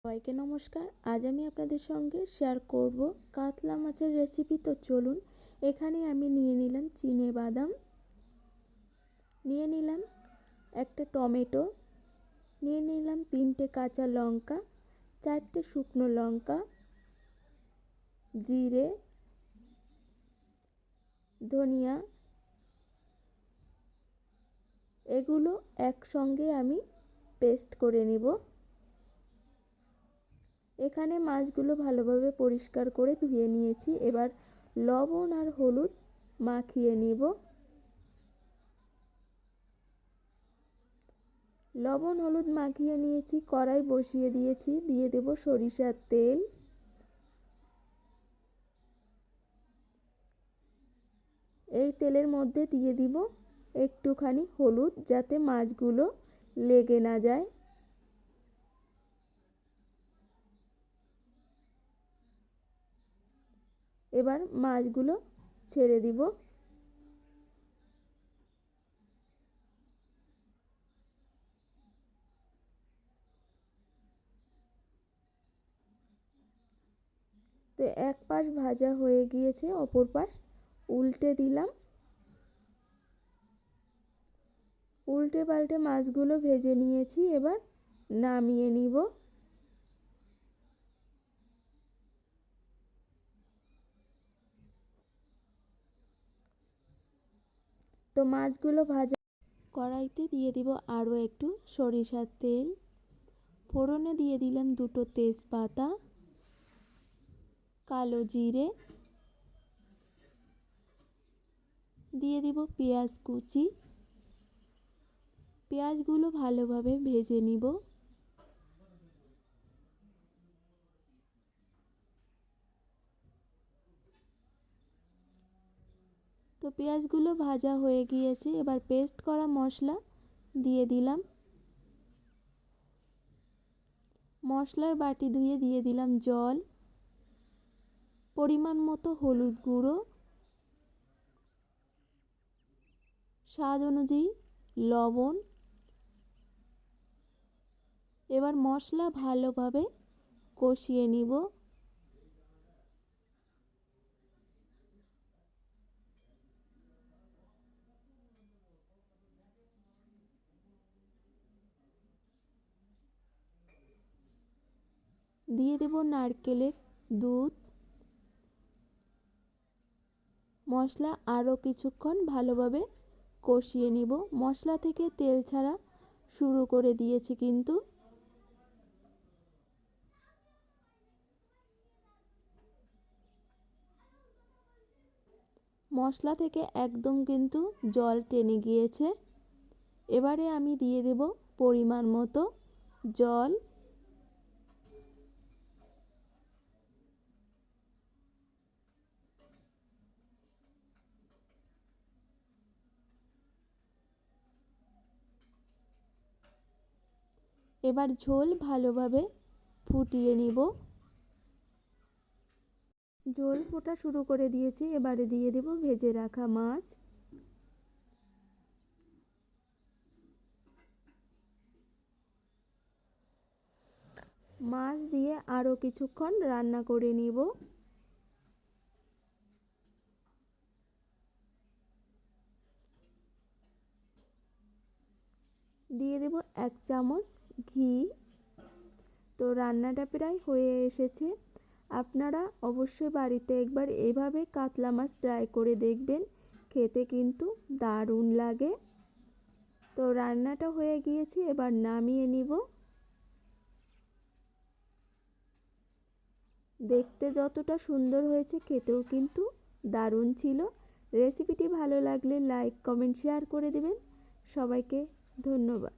সবাইকে নমস্কার। আজ আমি আপনাদের সঙ্গে শেয়ার করব কাতলা মাছের রেসিপি। তো চলুন, এখানে আমি নিয়ে নিলাম চিনেবাদাম, নিয়ে নিলাম একটা টমেটো, নিয়ে নিলাম 3টে কাঁচা লঙ্কা, 4টে শুকনো লঙ্কা, জিরে, ধনিয়া, এগুলো একসঙ্গে আমি পেস্ট করে নিব। এখানে মাছগুলো ভালোভাবে পরিষ্কার করে ধুয়ে নিয়েছি। এবার লবণ আর হলুদ মাখিয়ে নিব। লবণ হলুদ মাখিয়ে নিয়েছি, কড়াই বসিয়ে দিয়েছি, দিয়ে দেব সরিষার তেল। এই তেলের মধ্যে দিয়ে দিব একটুখানি হলুদ, যাতে মাছগুলো লেগে না যায়। এবার মাছগুলো ছেড়ে দিব। তো এক পাশ ভাজা হয়ে গিয়েছে, অপর পাশ উল্টে দিলাম। উল্টে পাল্টে মাছগুলো ভেজে নিয়েছি, এবার নামিয়ে নিব। তো মাছগুলো ভাজা কড়াইতে দিয়ে দিব আরও একটু সরিষার তেল। ফোড়নে দিয়ে দিলাম 2টো তেজপাতা, কালো জিরে, দিয়ে দিব পেঁয়াজ কুচি। পেঁয়াজগুলো ভালোভাবে ভেজে নিব। তো পেঁয়াজগুলো ভাজা হয়ে গিয়েছে, এবার পেস্ট করা মশলা দিয়ে দিলাম। মশলার বাটি ধুয়ে দিয়ে দিলাম জল, পরিমাণ মতো হলুদ গুঁড়ো, স্বাদ অনুযায়ী লবণ। এবার মশলা ভালোভাবে কষিয়ে নিব। দিয়ে দেব নারকেলের দুধ। মশলা আরও কিছুক্ষণ ভালোভাবে কষিয়ে নিব। মশলা থেকে তেল ছাড়া শুরু করে দিয়েছে কিন্তু। মশলা থেকে একদম কিন্তু জল টেনে গিয়েছে। এবারে আমি দিয়ে দেব পরিমাণ মতো জল। এবার ঝোল ভালোভাবে ফুটিয়ে নিব। ঝোল ফোটা শুরু করে দিয়েছি, এবারে দিয়ে দেব ভেজে রাখা মাছ। মাছ দিয়ে আরও কিছুক্ষণ রান্না করে নিব। দিয়ে দেব 1 চামচ ঘি। তো রান্নাটা প্রায় হয়ে এসেছে। আপনারা অবশ্যই বাড়িতে একবার এভাবে কাতলা মাছ ট্রাই করে দেখবেন, খেতে কিন্তু দারুণ লাগে। তো রান্নাটা হয়ে গিয়েছে, এবার নামিয়ে নিব। দেখতে যতটা সুন্দর হয়েছে, খেতেও কিন্তু দারুণ ছিল। রেসিপিটি ভালো লাগলে লাইক, কমেন্ট, শেয়ার করে দেবেন। সবাইকে ধন্যবাদ।